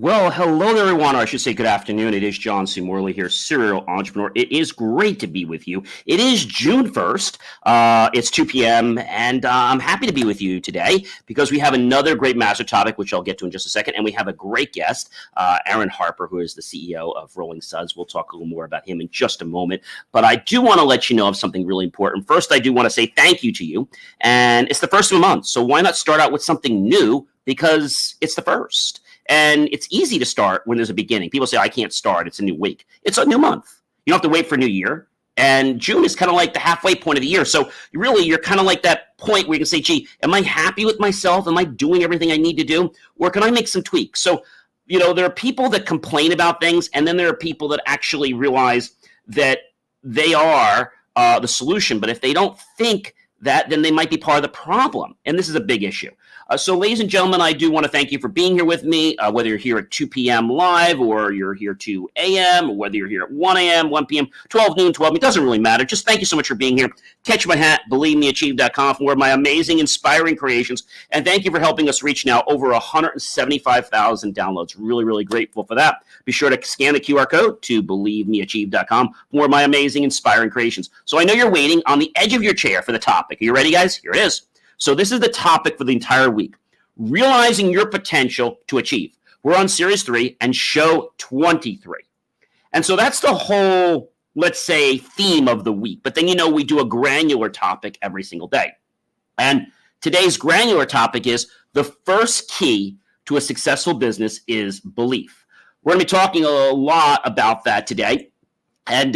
Well, hello there, everyone, or I should say good afternoon. It is John C. Morley here, serial entrepreneur. It is great to be with you. It is June 1st. It's 2 p.m., and I'm happy to be with you today because we have another great master topic, which I'll get to in just a second, and we have a great guest, Aaron Harper, who is the CEO of Rolling Suds. We'll talk a little more about him in just a moment, but I do want to let you know of something really important. First, I do want to say thank you to you, and it's the first of the month, so why not start out with something new because it's the first. And it's easy to start when there's a beginning. People say, I can't start. It's a new week. It's a new month. You don't have to wait for a new year. And June is kind of like the halfway point of the year. So really, you're kind of like that point where you can say, gee, am I happy with myself? Am I doing everything I need to do? Or can I make some tweaks? So, there are people that complain about things. And then there are people that actually realize that they are the solution. But if they don't think that, then they might be part of the problem. And this is a big issue. So, ladies and gentlemen, I do want to thank you for being here with me, whether you're here at 2 p.m. live or you're here 2 a.m., or whether you're here at 1 a.m., 1 p.m., 12 noon, 12. It doesn't really matter. Just thank you so much for being here. Catch my hat, believemeachieve.com for more of my amazing, inspiring creations. And thank you for helping us reach now over 175,000 downloads. Really, really grateful for that. Be sure to scan the QR code to believemeachieve.com for more of my amazing, inspiring creations. So I know you're waiting on the edge of your chair for the topic. Are you ready, guys? Here it is. So this is the topic for the entire week, realizing your potential to achieve. We're on Series 3 and Show 23. And so that's the whole, let's say, theme of the week. But then, we do a granular topic every single day. And today's granular topic is the first key to a successful business is belief. We're going to be talking a lot about that today. And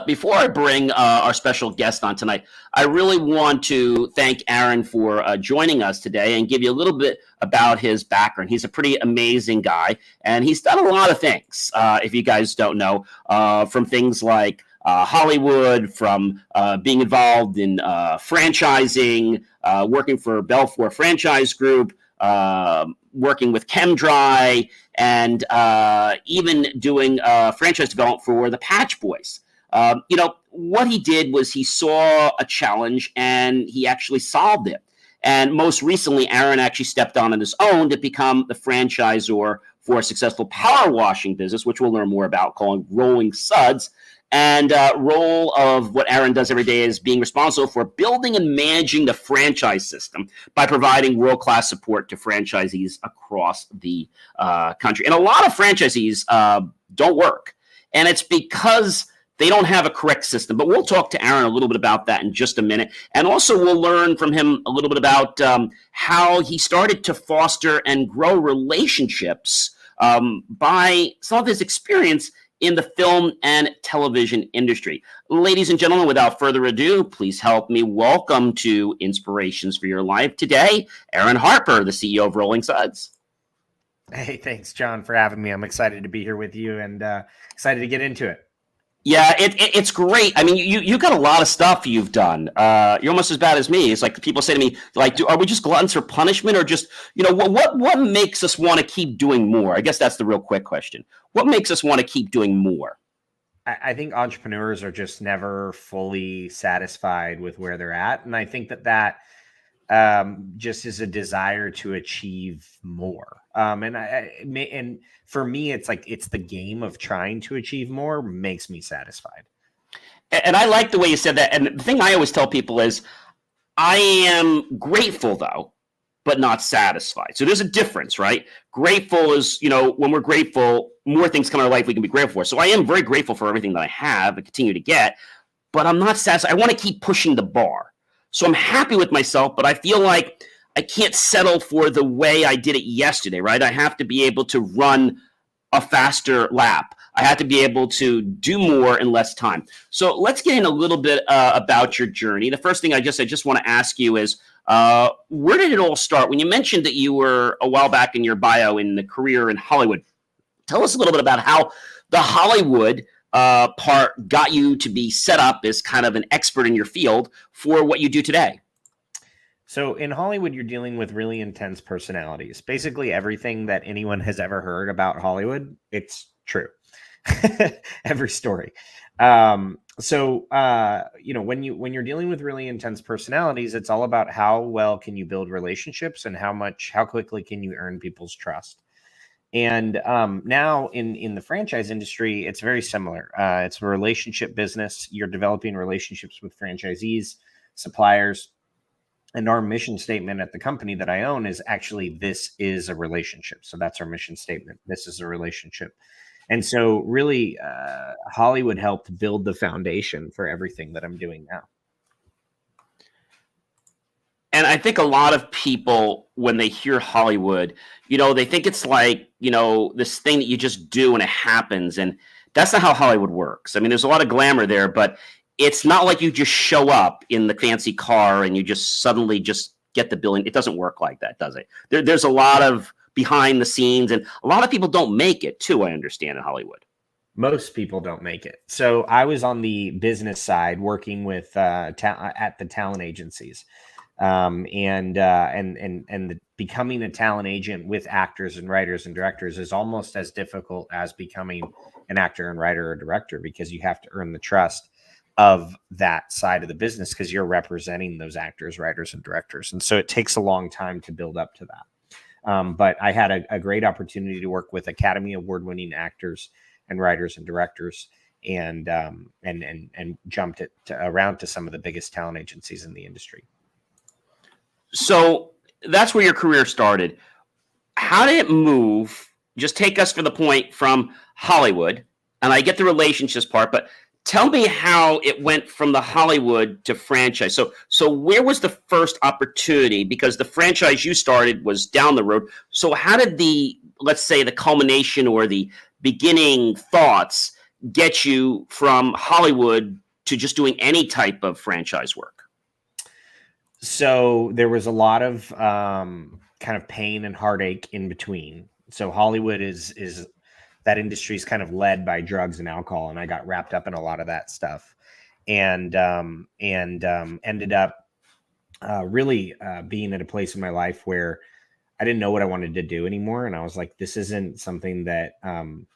before I bring our special guest on tonight, I really want to thank Aaron for joining us today and give you a little bit about his background. He's a pretty amazing guy, and he's done a lot of things, if you guys don't know, from things like Hollywood, from being involved in franchising, working for Belfor Franchise Group, working with Chem-Dry, and even doing franchise development for the Patch Boys. What he did was he saw a challenge and he actually solved it. And most recently, Aaron actually stepped on his own to become the franchisor for a successful power washing business, which we'll learn more about, called Rolling Suds. And role of what Aaron does every day is being responsible for building and managing the franchise system by providing world-class support to franchisees across the country. And a lot of franchisees don't work. And it's because they don't have a correct system. But we'll talk to Aaron a little bit about that in just a minute. And also we'll learn from him a little bit about how he started to foster and grow relationships by some of his experience in the film and television industry. Ladies and gentlemen, without further ado, please help me welcome to Inspirations for Your Life today, Aaron Harper, the CEO of Rolling Suds. Hey, thanks, John, for having me. I'm excited to be here with you and excited to get into it. Yeah, it's great. I mean, you got a lot of stuff you've done. You're almost as bad as me. It's like people say to me, like, are we just gluttons for punishment, or just, what makes us want to keep doing more? I guess that's the real quick question. What makes us want to keep doing more? I think entrepreneurs are just never fully satisfied with where they're at, and I think that just is a desire to achieve more. And for me, it's like it's the game of trying to achieve more makes me satisfied. And I like the way you said that. And the thing I always tell people is I am grateful, though, but not satisfied. So there's a difference, right? Grateful is, when we're grateful, more things come in our life we can be grateful for. So I am very grateful for everything that I have and continue to get, but I'm not satisfied. I want to keep pushing the bar. So I'm happy with myself, but I feel like I can't settle for the way I did it yesterday, right? I have to be able to run a faster lap. I have to be able to do more in less time. So let's get in a little bit about your journey. The first thing I just want to ask you is, where did it all start? When you mentioned that you were a while back in your bio in the career in Hollywood, tell us a little bit about how the Hollywood part got you to be set up as kind of an expert in your field for what you do today. So in Hollywood, you're dealing with really intense personalities. Basically everything that anyone has ever heard about Hollywood, it's true. Every story. When you're dealing with really intense personalities, it's all about how well can you build relationships and how quickly can you earn people's trust. And now in the franchise industry, it's very similar. It's a relationship business. You're developing relationships with franchisees, suppliers, and our mission statement at the company that I own is actually, this is a relationship. So that's our mission statement. This is a relationship. And so really, Hollywood helped build the foundation for everything that I'm doing now. And I think a lot of people, when they hear Hollywood, they think it's like, this thing that you just do and it happens. And that's not how Hollywood works. I mean, there's a lot of glamour there, but it's not like you just show up in the fancy car and you just suddenly just get the billing. It doesn't work like that, does it? There's a lot of behind the scenes, and a lot of people don't make it too, I understand, in Hollywood. Most people don't make it. So I was on the business side working with at the talent agencies. And becoming a talent agent with actors and writers and directors is almost as difficult as becoming an actor and writer or director, because you have to earn the trust of that side of the business because you're representing those actors, writers, and directors. And so it takes a long time to build up to that. But I had a great opportunity to work with Academy Award-winning actors and writers and directors, and jumped it around to some of the biggest talent agencies in the industry. So that's where your career started. How did it move? Just take us for the point from Hollywood, and I get the relationships part, but tell me how it went from the Hollywood to franchise. So where was the first opportunity? Because the franchise you started was down the road. So how did let's say the culmination or the beginning thoughts get you from Hollywood to just doing any type of franchise work? So there was a lot of kind of pain and heartache in between. So Hollywood is that industry is kind of led by drugs and alcohol, and I got wrapped up in a lot of that stuff, and ended up really being at a place in my life where I didn't know what I wanted to do anymore, and I was like, this isn't something that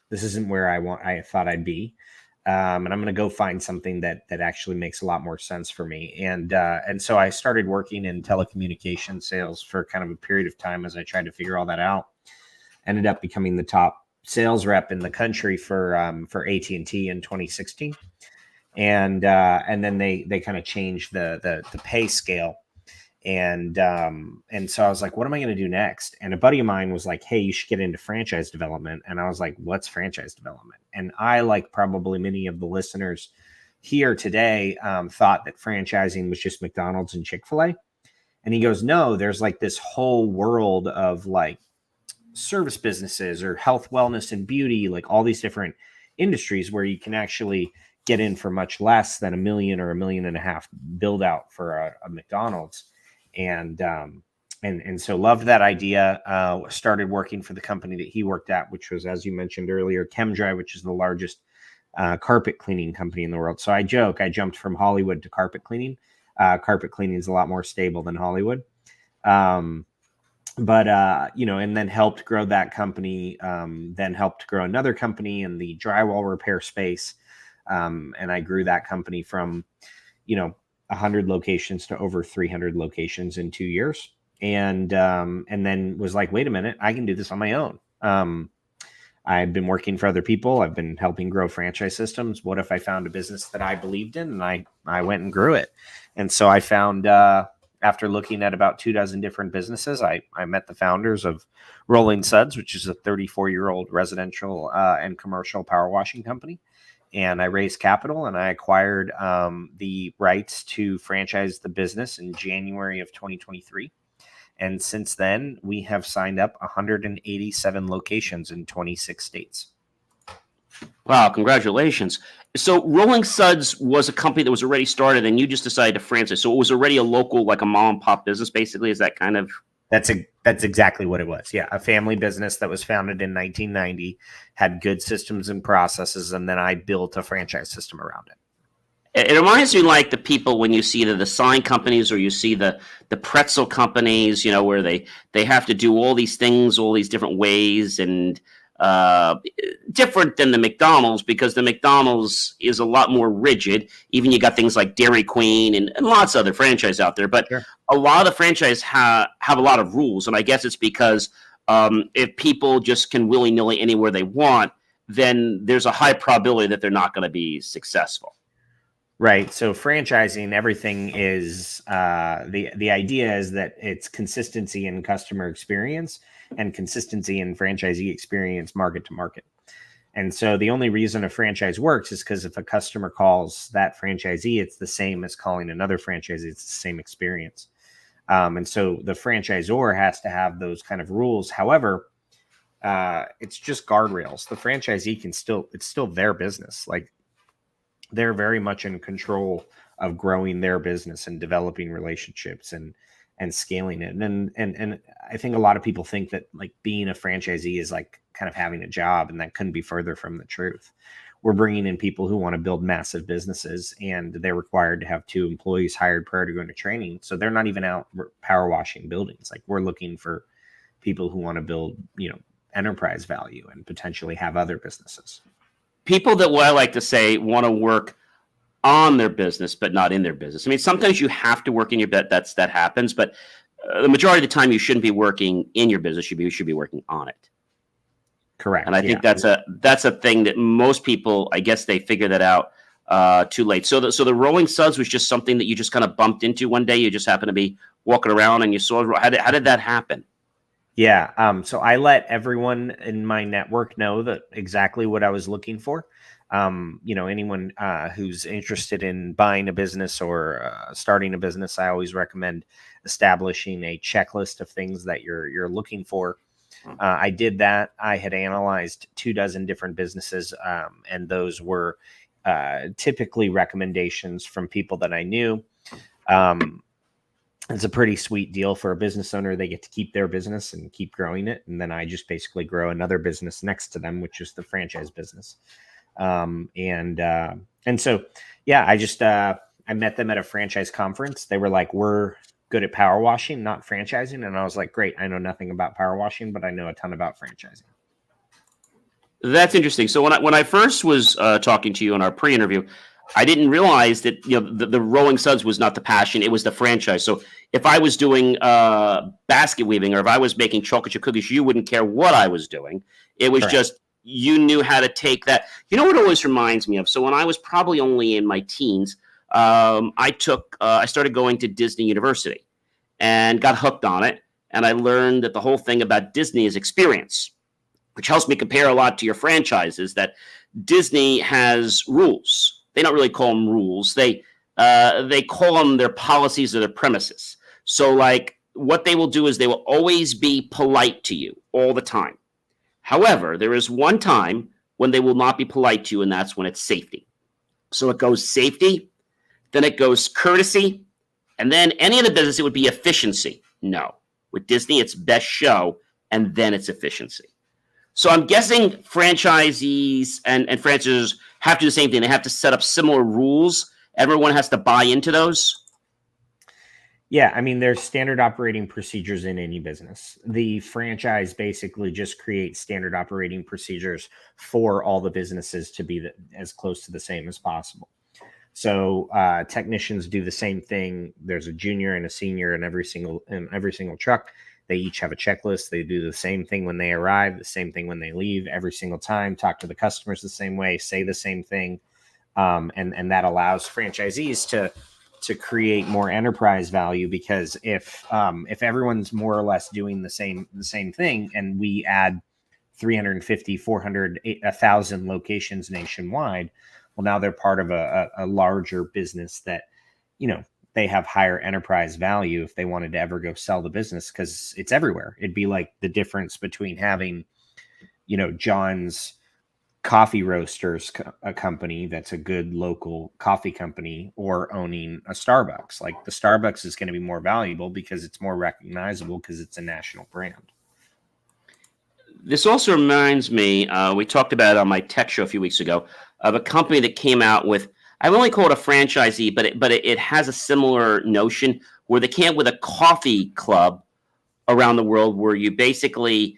this isn't where I thought I'd be. And I'm going to go find something that actually makes a lot more sense for me. And so I started working in telecommunication sales for kind of a period of time as I tried to figure all that out. Ended up becoming the top sales rep in the country for AT&T in 2016. And then they kind of changed the pay scale. And so I was like, what am I going to do next? And a buddy of mine was like, hey, you should get into franchise development. And I was like, what's franchise development? And I, like probably many of the listeners here today, thought that franchising was just McDonald's and Chick-fil-A. And he goes, no, there's like this whole world of like service businesses or health, wellness, and beauty, like all these different industries where you can actually get in for much less than $1 million or $1.5 million build out for a McDonald's. And so loved that idea. Started working for the company that he worked at, which was, as you mentioned earlier, Chem-Dry, which is the largest carpet cleaning company in the world. So I joke, I jumped from Hollywood to carpet cleaning. Carpet cleaning is a lot more stable than Hollywood. And then helped grow that company, then helped grow another company in the drywall repair space. And I grew that company from, 100 locations to over 300 locations in 2 years. And then was like, wait a minute, I can do this on my own. I've been working for other people. I've been helping grow franchise systems. What if I found a business that I believed in, and I went and grew it? And so I found, after looking at about 24 different businesses, I met the founders of Rolling Suds, which is a 34-year-old residential and commercial power washing company. And I raised capital, and I acquired the rights to franchise the business in January of 2023. And since then, we have signed up 187 locations in 26 states. Wow, congratulations. So Rolling Suds was a company that was already started, and you just decided to franchise. So it was already a local, like a mom and pop business, basically? Is that kind of... That's exactly what it was. Yeah, a family business that was founded in 1990, had good systems and processes, and then I built a franchise system around it. It reminds me like the people when you see the sign companies or you see the pretzel companies, where they have to do all these things, all these different ways, and different than the McDonald's, because the McDonald's is a lot more rigid. Even you got things like Dairy Queen and lots of other franchise out there, but sure, a lot of the franchise have a lot of rules, and I guess it's because If people just can willy-nilly anywhere they want, then there's a high probability that they're not going to be successful. Right. So franchising, everything is the idea is that it's consistency in customer experience and consistency in franchisee experience market to market. And so the only reason a franchise works is because if a customer calls that franchisee, it's the same as calling another franchisee. It's the same experience. And so the franchisor has to have those kind of rules. However, it's just guardrails. The franchisee it's still their business. Like, they're very much in control of growing their business and developing relationships and scaling it. And I think a lot of people think that like being a franchisee is like kind of having a job, and that couldn't be further from the truth. We're bringing in people who want to build massive businesses, and they're required to have 2 employees hired prior to going to training. So they're not even out power washing buildings. Like, we're looking for people who want to build, enterprise value and potentially have other businesses. People that, what I like to say, want to work on their business, but not in their business. I mean, sometimes you have to work in your business. That happens, but the majority of the time you shouldn't be working in your business. You should be working on it. Correct. And I think that's a thing that most people, I guess, they figure that out too late. So the Rolling Suds was just something that you just kind of bumped into one day. You just happened to be walking around and you saw. How did that happen? Yeah. So I let everyone in my network know that exactly what I was looking for. Anyone who's interested in buying a business or starting a business, I always recommend establishing a checklist of things that you're looking for. I did that. I had analyzed 24 different businesses, and those were typically recommendations from people that I knew. It's a pretty sweet deal for a business owner. They get to keep their business and keep growing it. And then I just basically grow another business next to them, which is the franchise business. And so, yeah, I met them at a franchise conference. They were like, we're good at power washing, not franchising. And I was like, great. I know nothing about power washing, but I know a ton about franchising. That's interesting. So when I first was talking to you in our pre-interview, I didn't realize that the Rolling Suds was not the passion; it was the franchise. So if I was doing basket weaving, or if I was making chocolate chip cookies, you wouldn't care what I was doing. It was just you knew how to take that. You know what it always reminds me of? So when I was probably only in my teens, I started going to Disney University and got hooked on it, and I learned that the whole thing about Disney is experience, which helps me compare a lot to your franchises. That Disney has rules. They don't really call them rules. They call them their policies or their premises. So like what they will do is they will always be polite to you all the time. However, there is one time when they will not be polite to you, and that's when it's safety. So it goes safety, then it goes courtesy, and then any other business, it would be efficiency. No. With Disney, it's best show, and then it's efficiency. So I'm guessing franchisees and franchises have to do the same thing. They have to set up similar rules. Everyone has to buy into those. Yeah, I mean, there's standard operating procedures in any business. The franchise basically just creates standard operating procedures for all the businesses to be as close to the same as possible. So technicians do the same thing. There's a junior and a senior in every single truck. They each have a checklist. They do the same thing when they arrive, the same thing when they leave, every single time. Talk to the customers the same way, say the same thing, and that allows franchisees to create more enterprise value. Because if everyone's more or less doing the same thing, and we add 350, 400, 1,000 locations nationwide, well, now they're part of a larger business that they have higher enterprise value if they wanted to ever go sell the business, because it's everywhere. It'd be like the difference between having, John's Coffee Roasters, a company that's a good local coffee company, or owning a Starbucks. Like, the Starbucks is going to be more valuable because it's more recognizable because it's a national brand. This also reminds me, we talked about it on my tech show a few weeks ago, of a company that came out with, I won't call it a franchisee, but it has a similar notion where they came with a coffee club around the world, where you basically,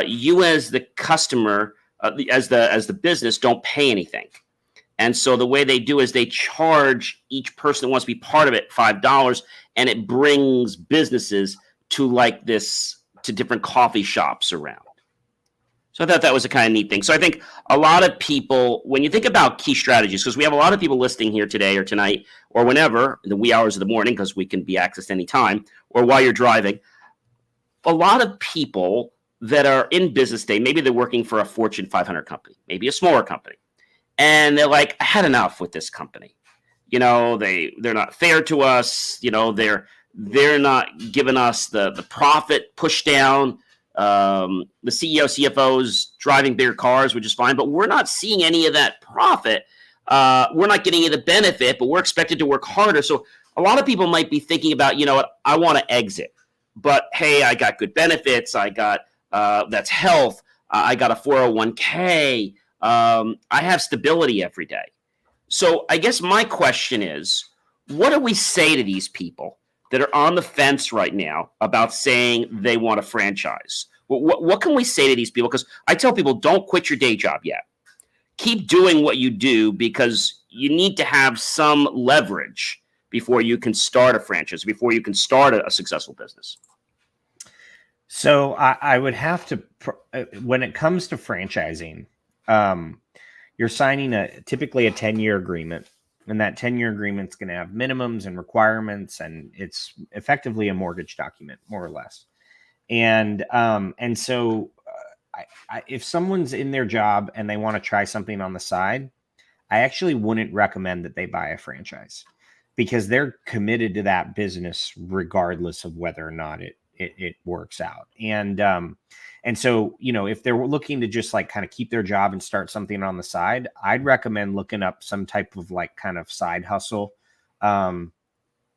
you as the customer, as the business, don't pay anything. And so the way they do is they charge each person that wants to be part of it $5, and it brings businesses to like this to different coffee shops around. So I thought that was a kind of neat thing. So I think a lot of people, when you think about key strategies, because we have a lot of people listening here today or tonight or whenever, in the wee hours of the morning, because we can be accessed anytime, or while you're driving, a lot of people that are in business today, maybe they're working for a Fortune 500 company, maybe a smaller company, and they're like, I had enough with this company. You know, they're not fair to us. You know, they're not giving us the profit push down. The CEO, CFOs driving bigger cars, which is fine, but we're not seeing any of that profit. We're not getting any of the benefit, but we're expected to work harder. So a lot of people might be thinking about, you know what, I want to exit, but hey, I got good benefits. I got that's health. I got a 401k. I have stability every day. So I guess my question is, what do we say to these people that are on the fence right now about saying they want a franchise? What can we say to these people? Because I tell people, don't quit your day job yet. Keep doing what you do, because you need to have some leverage before you can start a franchise, before you can start a successful business. So I would have to, when it comes to franchising, you're signing typically a 10-year agreement. And that 10-year agreement is going to have minimums and requirements, and it's effectively a mortgage document, more or less. And so if someone's in their job and they want to try something on the side, I actually wouldn't recommend that they buy a franchise, because they're committed to that business regardless of whether or not it works out. And so, you know, if they're looking to just like kind of keep their job and start something on the side, I'd recommend looking up some type of like kind of side hustle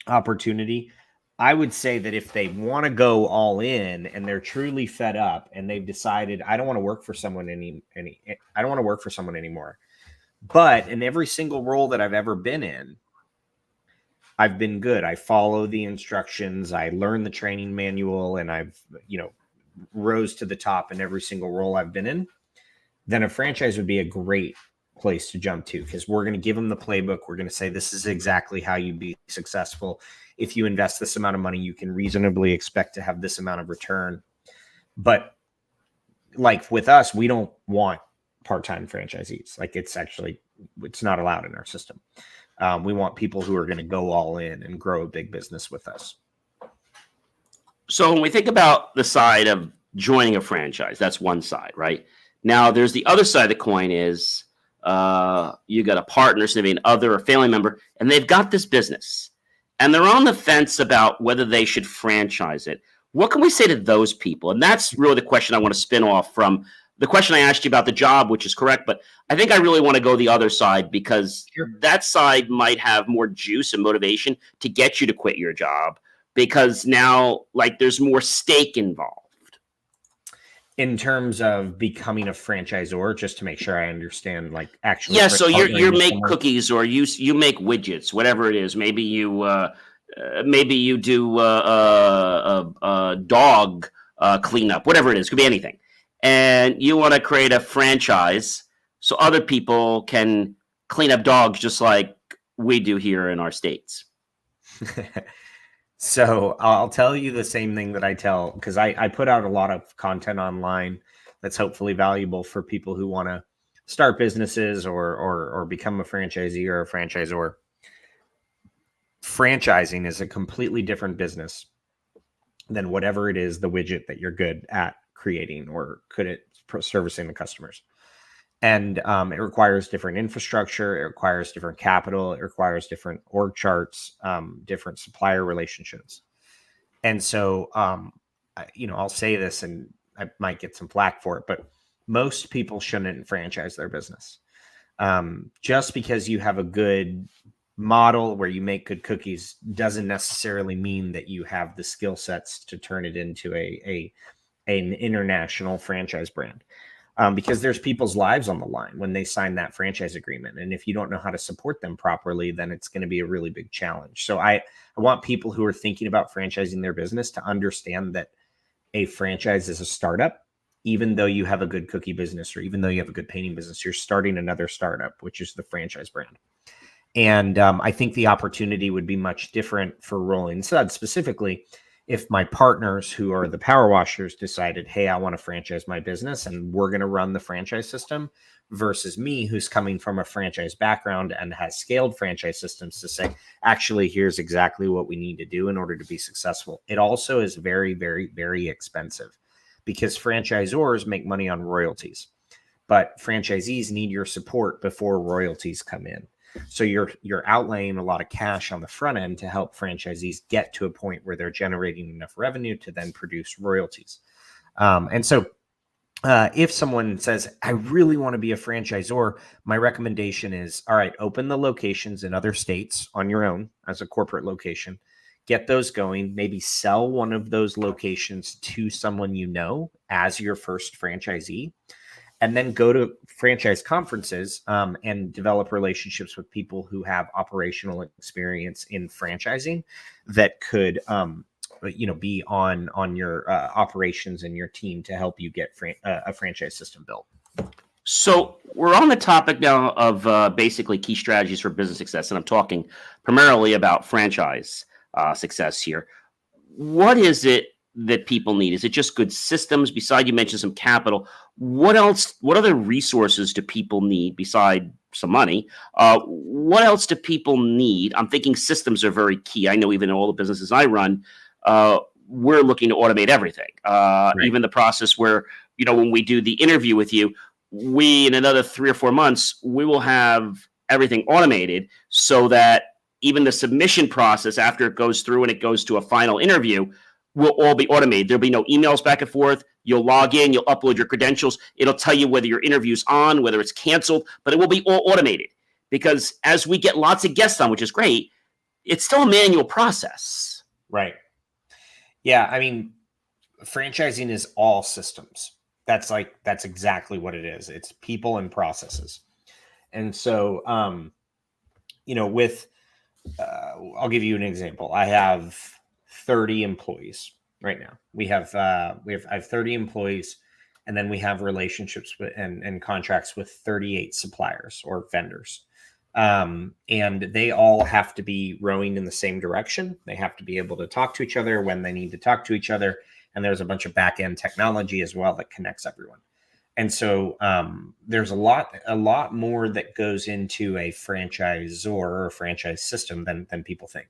opportunity. I would say that if they want to go all in and they're truly fed up and they've decided, I don't want to work for someone I don't want to work for someone anymore. But in every single role that I've ever been in, I've been good. I follow the instructions. I learned the training manual, and I've, you know, rose to the top in every single role I've been in. Then a franchise would be a great place to jump to, because we're going to give them the playbook. We're going to say, this is exactly how you be successful. If you invest this amount of money, you can reasonably expect to have this amount of return. But like with us, we don't want part-time franchisees. Like it's not allowed in our system. We want people who are going to go all in and grow a big business with us. So when we think about the side of joining a franchise, that's one side, right? Now there's the other side of the coin is you got a partner, maybe an other or family member, and they've got this business and they're on the fence about whether they should franchise it. What can we say to those people? And that's really the question I want to spin off from the question I asked you about the job, which is correct, but I think I really want to go the other side, because that side might have more juice and motivation to get you to quit your job, because now like there's more stake involved. In terms of becoming a franchisor, just to make sure I understand, like actually. Yeah, so you make cookies, or you make widgets, whatever it is. Maybe you do dog cleanup, whatever it is. Could be anything. And you want to create a franchise so other people can clean up dogs just like we do here in our states. So I'll tell you the same thing that I tell, because I put out a lot of content online that's hopefully valuable for people who want to start businesses or become a franchisee or a franchisor. Franchising is a completely different business than whatever it is, the widget that you're good at creating or good at servicing the customers. And it requires different infrastructure. It requires different capital. It requires different org charts, different supplier relationships. And so, I'll say this, and I might get some flack for it, but most people shouldn't franchise their business. Just because you have a good model where you make good cookies doesn't necessarily mean that you have the skill sets to turn it into an international franchise brand. Because there's people's lives on the line when they sign that franchise agreement. And if you don't know how to support them properly, then it's going to be a really big challenge. So I want people who are thinking about franchising their business to understand that a franchise is a startup. Even though you have a good cookie business, or even though you have a good painting business, you're starting another startup, which is the franchise brand. And I think the opportunity would be much different for Rolling Suds specifically if my partners who are the power washers decided, hey, I want to franchise my business and we're going to run the franchise system, versus me, who's coming from a franchise background and has scaled franchise systems, to say, actually, here's exactly what we need to do in order to be successful. It also is very, very, very expensive because franchisors make money on royalties, but franchisees need your support before royalties come in. So you're outlaying a lot of cash on the front end to help franchisees get to a point where they're generating enough revenue to then produce royalties. If someone says, I really want to be a franchisor, my recommendation is, all right, open the locations in other states on your own as a corporate location, get those going, maybe sell one of those locations to someone you know as your first franchisee, and then go to franchise conferences and develop relationships with people who have operational experience in franchising that could be on your operations and your team to help you get a franchise system built. So we're on the topic now of basically key strategies for business success, and I'm talking primarily about franchise success here. What is it that people need? Is it just good systems? Besides, you mentioned some capital. What else? What other resources do people need beside some money? What else do people need? I'm thinking systems are very key. I know even in all the businesses I run, we're looking to automate everything. Right. Even the process where, when we do the interview with you, we, in another 3 or 4 months, we will have everything automated so that even the submission process after it goes through and it goes to a final interview will all be automated. There'll be no emails back and forth. You'll log in, you'll upload your credentials. It'll tell you whether your interview's on, whether it's canceled, but it will be all automated. Because as we get lots of guests on, which is great, it's still a manual process. Right. Yeah. I mean, franchising is all systems. That's exactly what it is. It's people and processes. And so, I'll give you an example. I have 30 employees right now. I have 30 employees, and then we have relationships with and contracts with 38 suppliers or vendors. And they all have to be rowing in the same direction. They have to be able to talk to each other when they need to talk to each other. And there's a bunch of back end technology as well that connects everyone. And so there's a lot more that goes into a franchisor or a franchise system than people think.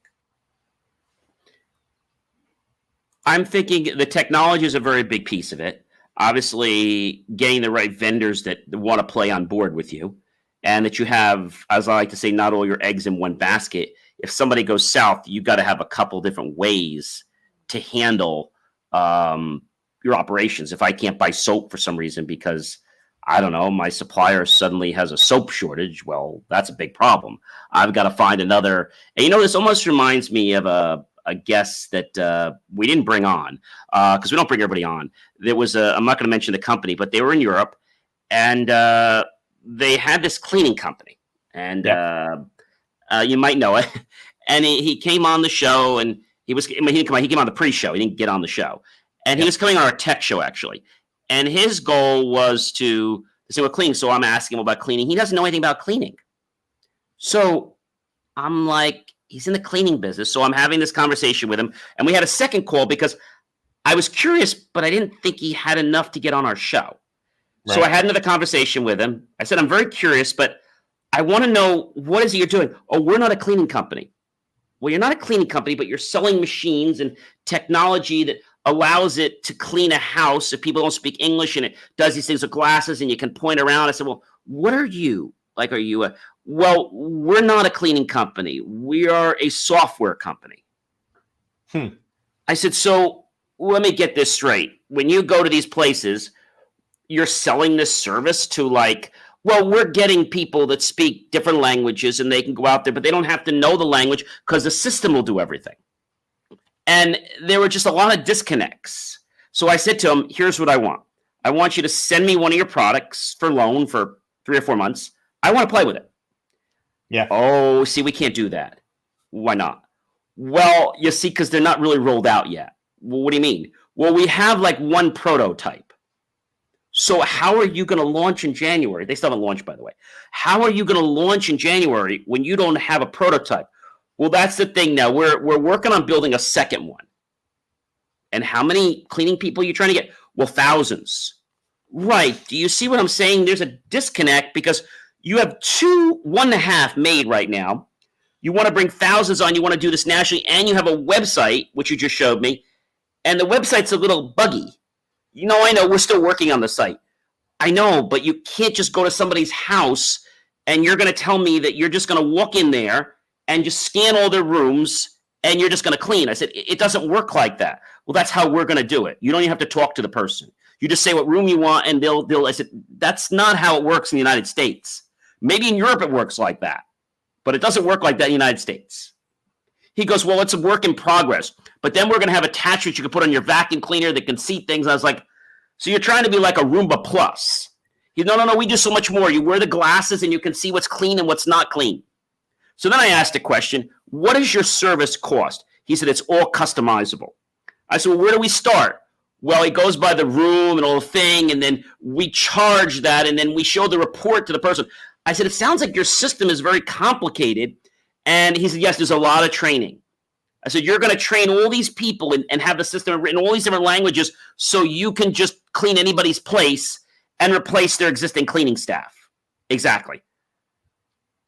I'm thinking the technology is a very big piece of it. Obviously, getting the right vendors that want to play on board with you, and that you have, as I like to say, not all your eggs in one basket. If somebody goes south, you got to have a couple different ways to handle your operations. If I can't buy soap for some reason because, I don't know, my supplier suddenly has a soap shortage, well, that's a big problem. I've got to find another. And this almost reminds me of a guest that we didn't bring on because we don't bring everybody on. There was I'm not going to mention the company, but they were in Europe, and they had this cleaning company, and you might know it. And he came on the show, and he came on the pre-show. He didn't get on the show, and he was coming on our tech show actually. And his goal was to say what cleaning. So I'm asking him about cleaning. He doesn't know anything about cleaning. So I'm like, he's in the cleaning business. So I'm having this conversation with him. And we had a second call because I was curious, but I didn't think he had enough to get on our show. Right. So I had another conversation with him. I said, I'm very curious, but I want to know, what is it you're doing? Oh, we're not a cleaning company. Well, you're not a cleaning company, but you're selling machines and technology that allows it to clean a house if people don't speak English, and it does these things with glasses and you can point around. I said, well, what are you? Like, are you well, we're not a cleaning company. We are a software company. I said, so let me get this straight. When you go to these places, you're selling this service to we're getting people that speak different languages and they can go out there, but they don't have to know the language because the system will do everything. And there were just a lot of disconnects. So I said to him, here's what I want. I want you to send me one of your products for loan for 3 or 4 months. I want to play with it. Yeah. Oh, see, we can't do that. Why not? Well, you see, because they're not really rolled out yet. Well, what do you mean? Well, we have one prototype. So how are you going to launch in January? They still haven't launched, by the way. How are you going to launch in January when you don't have a prototype? Well, that's the thing now. We're working on building a second one. And how many cleaning people are you trying to get? Well, thousands. Right. Do you see what I'm saying? There's a disconnect because you have 1.5 made right now. You want to bring thousands on. You want to do this nationally. And you have a website, which you just showed me. And the website's a little buggy. I know we're still working on the site. I know, but you can't just go to somebody's house and you're going to tell me that you're just going to walk in there and just scan all their rooms and you're just going to clean. I said, it doesn't work like that. Well, that's how we're going to do it. You don't even have to talk to the person. You just say what room you want and I said, that's not how it works in the United States. Maybe in Europe it works like that, but it doesn't work like that in the United States. He goes, well, it's a work in progress, but then we're going to have attachments you can put on your vacuum cleaner that can see things. And I was like, so you're trying to be like a Roomba Plus. No, we do so much more. You wear the glasses and you can see what's clean and what's not clean. So then I asked the question, what does your service cost? He said, it's all customizable. I said, well, where do we start? Well, it goes by the room and all the thing, and then we charge that, and then we show the report to the person. I said, it sounds like your system is very complicated. And he said, yes, there's a lot of training. I said, you're going to train all these people and have the system written in all these different languages so you can just clean anybody's place and replace their existing cleaning staff. Exactly.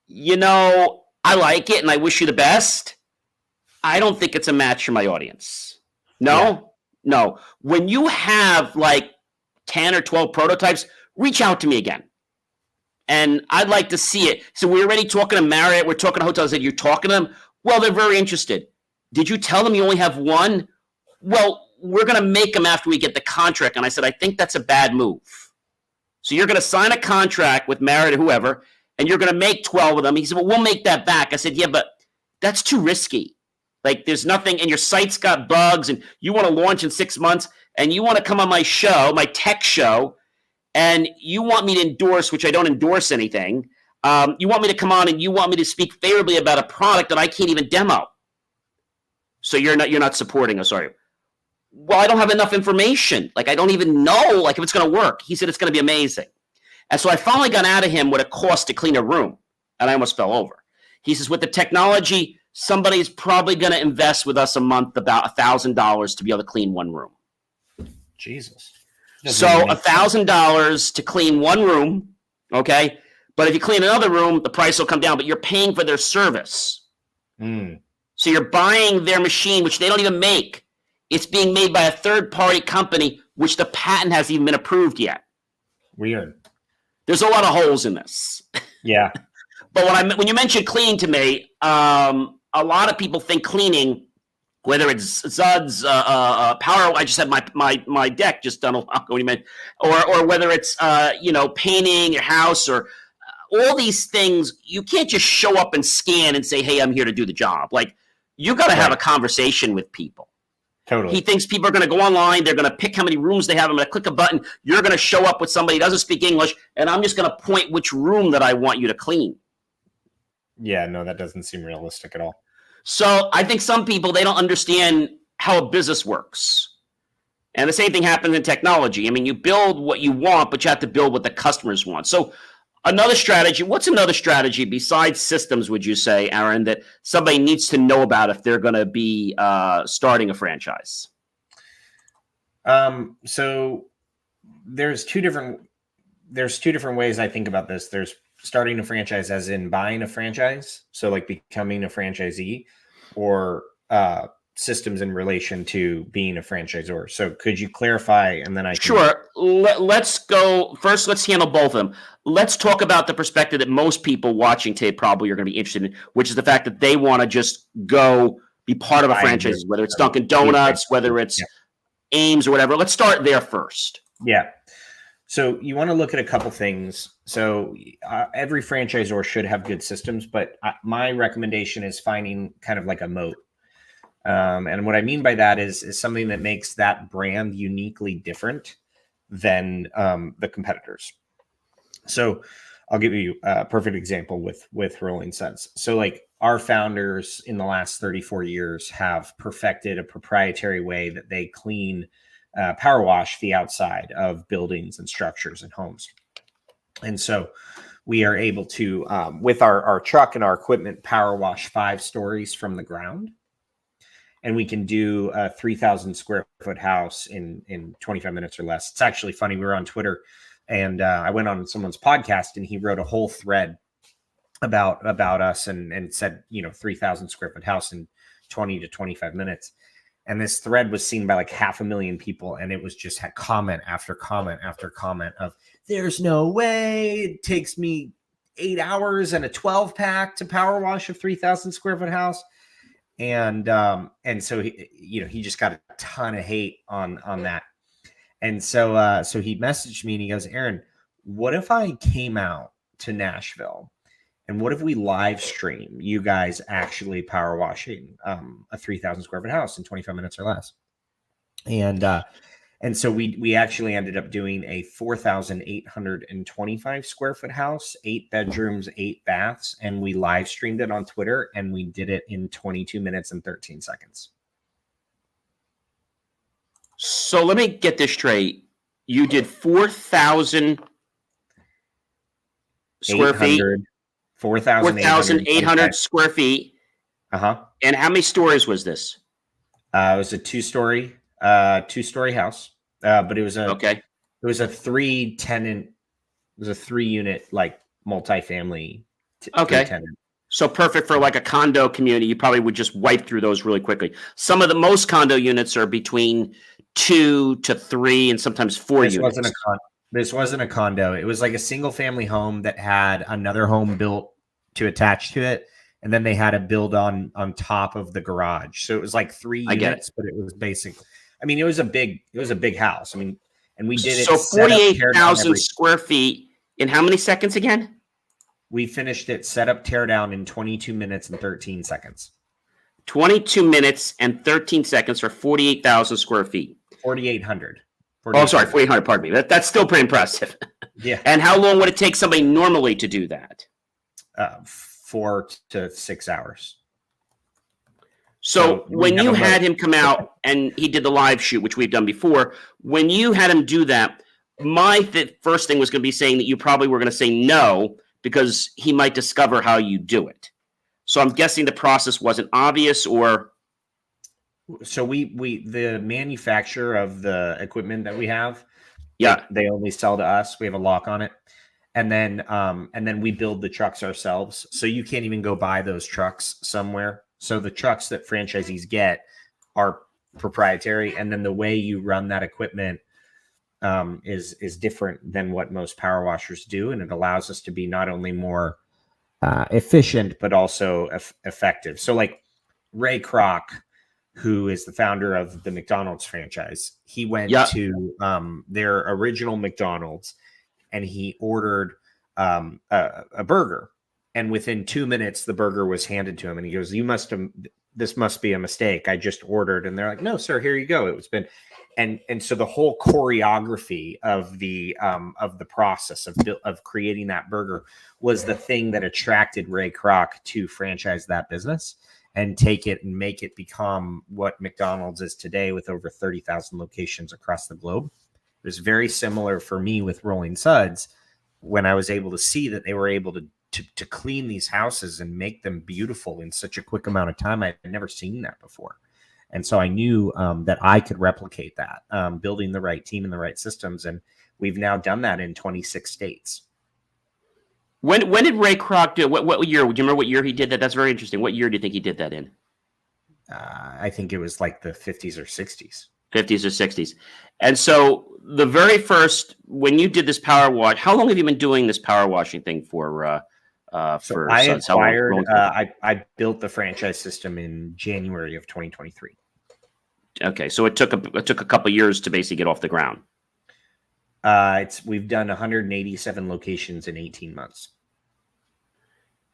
I like it and I wish you the best. I don't think it's a match for my audience. No. When you have like 10 or 12 prototypes, reach out to me again. And I'd like to see it. So we're already talking to Marriott. We're talking to hotels. You're talking to them. Well, they're very interested. Did you tell them you only have one? Well, we're going to make them after we get the contract. And I said, I think that's a bad move. So you're going to sign a contract with Marriott or whoever, and you're going to make 12 of them. He said, well, we'll make that back. I said, yeah, but that's too risky. Like there's nothing, and your site's got bugs, and you want to launch in 6 months, and you want to come on my show, my tech show, and you want me to endorse, which I don't endorse anything. You want me to come on and you want me to speak favorably about a product that I can't even demo. So you're not supporting us, are you? Well, I don't have enough information. Like I don't even know like if it's going to work. He said it's going to be amazing. And so I finally got out of him what it costs to clean a room, and I almost fell over. He says, with the technology, somebody's probably going to invest with us a month about $1,000 to be able to clean one room. Jesus. So $1,000 to clean one room, okay? But if you clean another room, the price will come down, but you're paying for their service. So you're buying their machine, which they don't even make. It's being made by a third-party company, which the patent hasn't even been approved yet. Weird. There's a lot of holes in this. Yeah. But when you mention cleaning to me, a lot of people think cleaning, whether it's Suds Power. I just had my deck just done a while ago. Or whether it's painting your house or all these things. You can't just show up and scan and say, "Hey, I'm here to do the job." Like you got to have a conversation with people. Totally. He thinks people are going to go online. They're going to pick how many rooms they have. I'm going to click a button. You're going to show up with somebody who doesn't speak English, and I'm just going to point which room that I want you to clean. Yeah, no, that doesn't seem realistic at all. So I think some people, they don't understand how a business works. And the same thing happens in technology. I mean, you build what you want, but you have to build what the customers want. So another strategy, what's another strategy besides systems, would you say, Aaron, that somebody needs to know about if they're going to be starting a franchise? So there's two different ways I think about this. There's starting a franchise as in buying a franchise, so like becoming a franchisee, or systems in relation to being a franchisor. So could you clarify, and then I can... Sure. Let's go first. Let's handle both of them. Let's talk about the perspective that most people watching today probably are going to be interested in, which is the fact that they want to just go be part of a franchise, whether it's Dunkin' Donuts, whether it's Ames or whatever. Let's start there first. Yeah. So you want to look at a couple things. So every franchisor should have good systems, but my recommendation is finding kind of like a moat. And what I mean by that is something that makes that brand uniquely different than the competitors. So I'll give you a perfect example with Rolling Suds. So like our founders in the last 34 years have perfected a proprietary way that they clean power wash the outside of buildings and structures and homes. And so we are able to, with our truck and our equipment, power wash 5 stories from the ground. and we can do a 3,000 square foot house in 25 minutes or less. It's actually funny. We were on Twitter, and I went on someone's podcast, and he wrote a whole thread about us and said, 3,000 square foot house in 20 to 25 minutes. And this thread was seen by like 500,000 people. And it was just had comment after comment after comment of, there's no way it takes me 8 hours and a 12 pack to power wash a 3,000 square foot house. And so he just got a ton of hate on that. And so he messaged me and he goes, Aaron, what if I came out to Nashville? And what if we live stream you guys actually power washing a 3,000 square foot house in 25 minutes or less? And so we actually ended up doing a 4,825 square foot house, 8 bedrooms, 8 baths, and we live streamed it on Twitter, and we did it in 22 minutes and 13 seconds. So let me get this straight. You did 4,000 square feet. 4,800 square feet. And how many stories was this? It was a two-story house. But it was a 3-tenant. It was a 3-unit like multifamily. Tenant. So perfect for like a condo community. You probably would just wipe through those really quickly. Most condo units are between 2 to 3 and sometimes 4 units. This wasn't a condo. It was like a single family home that had another home built to attach to it. And then they had a build on top of the garage. So it was like 3 units, but it was basic. I mean, it was a big house. I mean, and we did it. So 48,000 square feet in how many seconds again? We finished it set up, tear down in 22 minutes and 13 seconds. 22 minutes and 13 seconds for 48,000 square feet. 4,800. Oh, sorry, 4,800. Pardon me. That's still pretty impressive. Yeah. And how long would it take somebody normally to do that? 4 to 6 hours. So when you had him come out and he did the live shoot, which we've done before, when you had him do that, my first thing was going to be saying that you probably were going to say no because he might discover how you do it. So I'm guessing the process wasn't obvious, or. So the manufacturer of the equipment that we have, they only sell to us. We have a lock on it. And then we build the trucks ourselves. So you can't even go buy those trucks somewhere. So the trucks that franchisees get are proprietary. And then the way you run that equipment is different than what most power washers do. And it allows us to be not only more efficient, but also effective. So like Ray Kroc, who is the founder of the McDonald's franchise, he went to their original McDonald's and he ordered a burger. And within 2 minutes, the burger was handed to him. And he goes, this must be a mistake. I just ordered. And they're like, no, sir, here you go. It's been, and so the whole choreography of the process of creating that burger was the thing that attracted Ray Kroc to franchise that business and take it and make it become what McDonald's is today with over 30,000 locations across the globe. It was very similar for me with Rolling Suds when I was able to see that they were able to clean these houses and make them beautiful in such a quick amount of time. I had never seen that before. And so I knew that I could replicate that, building the right team and the right systems. And we've now done that in 26 states. When did Ray Kroc do it? What year? Do you remember what year he did that? That's very interesting. What year do you think he did that in? I think it was like the 50s or 60s. 50s or 60s. And so the very first, when you did this power wash, how long have you been doing this power washing thing for? So I built the franchise system in January of 2023. Okay, so it took a couple of years to basically get off the ground. We've done 187 locations in 18 months.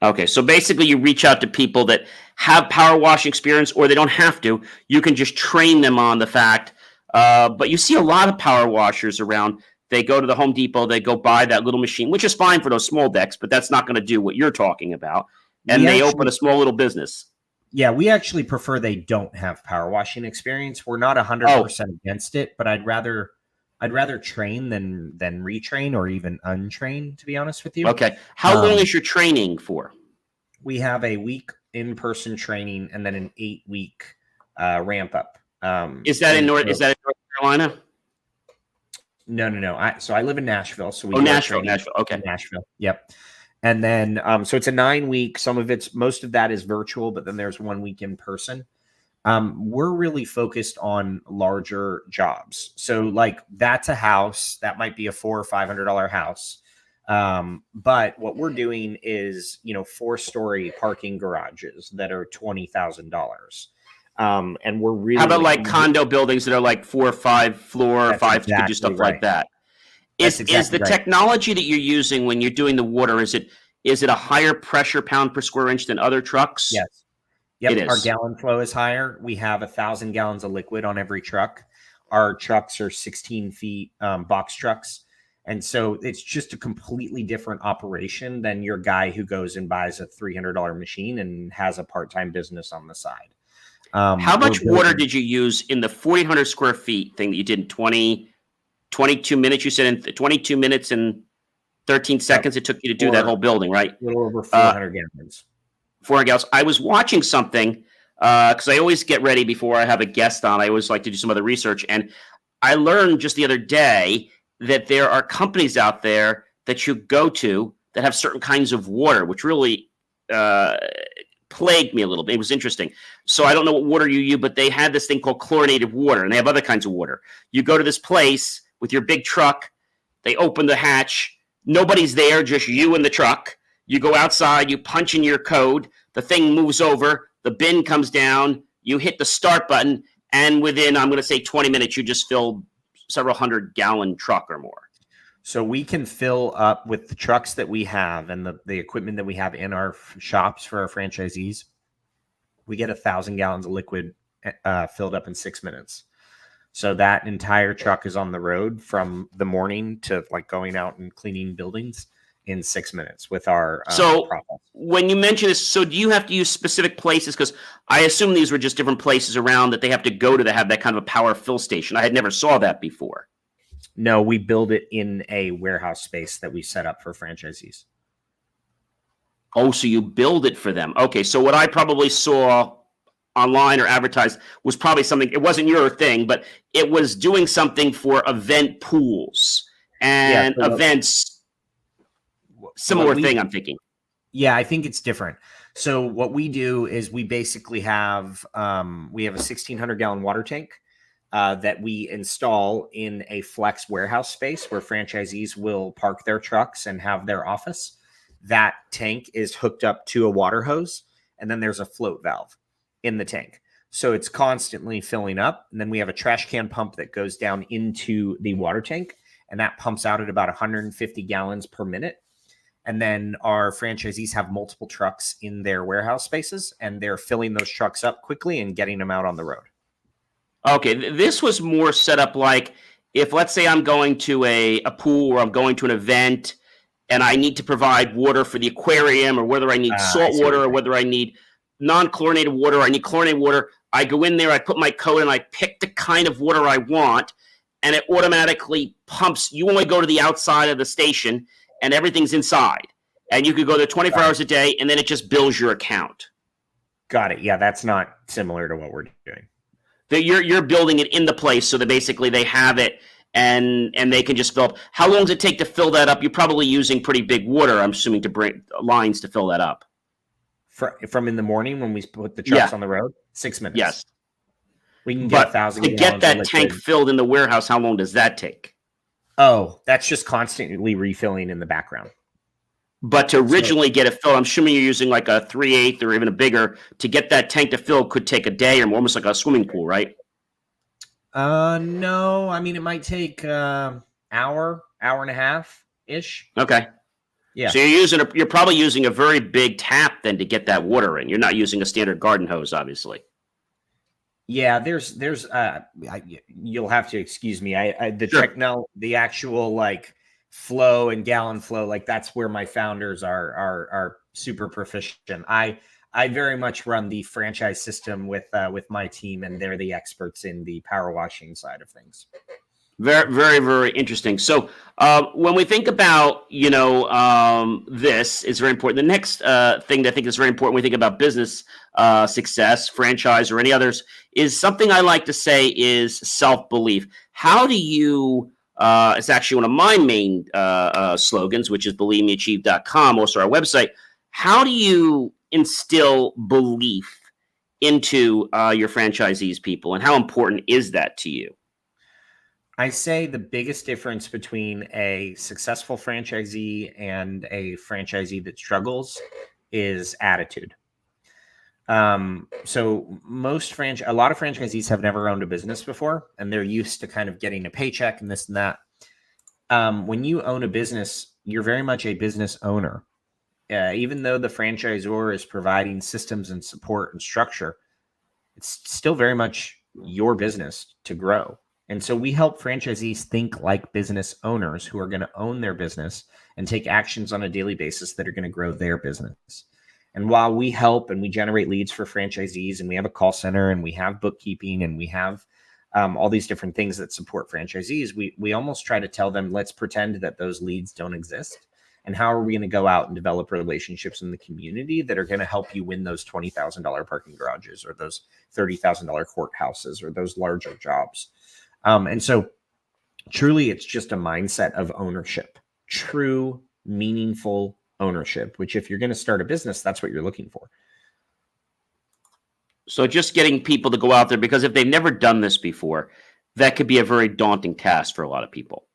Okay, so basically you reach out to people that have power washing experience, or they don't have to. You can just train them on the fact. But you see a lot of power washers around. They go to the Home Depot, they go buy that little machine, which is fine for those small decks, but that's not going to do what you're talking about. And they open a small little business. Yeah, we actually prefer they don't have power washing experience. We're not 100% against it, but I'd rather train than retrain or even untrain, to be honest with you. Okay. How long is your training for? We have a week in-person training and then an 8-week ramp up. Is that in North Carolina? No. So I live in Nashville. So we Oh, do our Nashville. training Okay. in Nashville. Yep. And then, so it's a 9-week. Most of that is virtual, but then there's 1 week in person. We're really focused on larger jobs. So like that's a house that might be a $400 or $500 house. But what we're doing is, 4-story parking garages that are $20,000. And we're really, how about like condo buildings that are like 4 or 5 floor, 5, you could do stuff like that. Is the technology that you're using when you're doing the water, is it a higher pressure pound per square inch than other trucks? Yes. Yep. It is. Our gallon flow is higher. We have 1,000 gallons of liquid on every truck. Our trucks are 16 feet box trucks. And so it's just a completely different operation than your guy who goes and buys a $300 machine and has a part-time business on the side. How much water did you use in the 4,800 square feet thing that you did in 22 minutes? You said in 22 minutes and 13 seconds it took you to do that whole building, right? A little over 400 gallons. 400 gallons. I was watching something because I always get ready before I have a guest on. I always like to do some other research. And I learned just the other day that there are companies out there that you go to that have certain kinds of water, which really plagued me a little bit. It was interesting. So I don't know what water you use, but they had this thing called chlorinated water, and they have other kinds of water. You go to this place with your big truck. They open the hatch. Nobody's there, just you and the truck. You go outside, you punch in your code, the thing moves over, the bin comes down, you hit the start button, and within, I'm going to say 20 minutes, you just filled several 100-gallon truck or more. So we can fill up with the trucks that we have and the equipment that we have in our shops for our franchisees. We get 1,000 gallons of liquid filled up in 6 minutes. So that entire truck is on the road from the morning to like going out and cleaning buildings in 6 minutes with our process. When you mention this, so do you have to use specific places? Because I assume these were just different places around that they have to go to have that kind of a power fill station. I had never saw that before. No, we build it in a warehouse space that we set up for franchisees. Oh, so you build it for them. Okay, so what I probably saw online or advertised was probably something, it wasn't your thing, but it was doing something for event pools and events. Similar thing, I'm thinking. Yeah, I think it's different. So what we do is we basically have a 1,600-gallon water tank that we install in a flex warehouse space where franchisees will park their trucks and have their office. That tank is hooked up to a water hose, and then there's a float valve in the tank. So it's constantly filling up. And then we have a trash can pump that goes down into the water tank, and that pumps out at about 150 gallons per minute. And then our franchisees have multiple trucks in their warehouse spaces, and they're filling those trucks up quickly and getting them out on the road. Okay, this was more set up like if, let's say, I'm going to a pool or I'm going to an event and I need to provide water for the aquarium, or whether I need salt water or whether I need non-chlorinated water or I need chlorinated water. I go in there, I put my code and I pick the kind of water I want, and it automatically pumps. You only go to the outside of the station and everything's inside. And you could go there 24 hours a day, and then it just bills your account. Got it. Yeah, that's not similar to what we're doing. You're building it in the place so that basically they have it and they can just fill up. How long does it take to fill that up? You're probably using pretty big water, I'm assuming, to bring lines to fill that up. From in the morning when we put the trucks on the road? 6 minutes. Yes. We can get 1,000 to get that tank filled in the warehouse, how long does that take? Oh, that's just constantly refilling in the background. But to originally get it filled, I'm assuming you're using like a 3/8 or even a bigger. To get that tank to fill could take a day or more, almost like a swimming pool, right? No. I mean, it might take hour and a half ish. Okay. Yeah. So you're probably using a very big tap then to get that water in. You're not using a standard garden hose, obviously. Yeah, there's you'll have to excuse me. The actual like flow and gallon flow, like that's where my founders are super proficient. I very much run the franchise system with my team, and they're the experts in the power washing side of things. Very, very, very interesting. So, when we think about, this is very important. The next thing that I think is very important when we think about business success, franchise, or any others, is something I like to say is self belief. How do you? It's actually one of my main slogans, which is believemeachieve.com, also our website. How do you instill belief into your franchisees, people, and how important is that to you? I say the biggest difference between a successful franchisee and a franchisee that struggles is attitude. So a lot of franchisees have never owned a business before, and they're used to kind of getting a paycheck and this and that. When you own a business, you're very much a business owner. Even though the franchisor is providing systems and support and structure, it's still very much your business to grow. And so we help franchisees think like business owners who are going to own their business and take actions on a daily basis that are going to grow their business. And while we help and we generate leads for franchisees, and we have a call center and we have bookkeeping and we have all these different things that support franchisees, we almost try to tell them, let's pretend that those leads don't exist. And how are we going to go out and develop relationships in the community that are going to help you win those $20,000 parking garages or those $30,000 courthouses or those larger jobs? And so truly, it's just a mindset of ownership, true, meaningful ownership, which if you're going to start a business, that's what you're looking for. So just getting people to go out there, because if they've never done this before, that could be a very daunting task for a lot of people.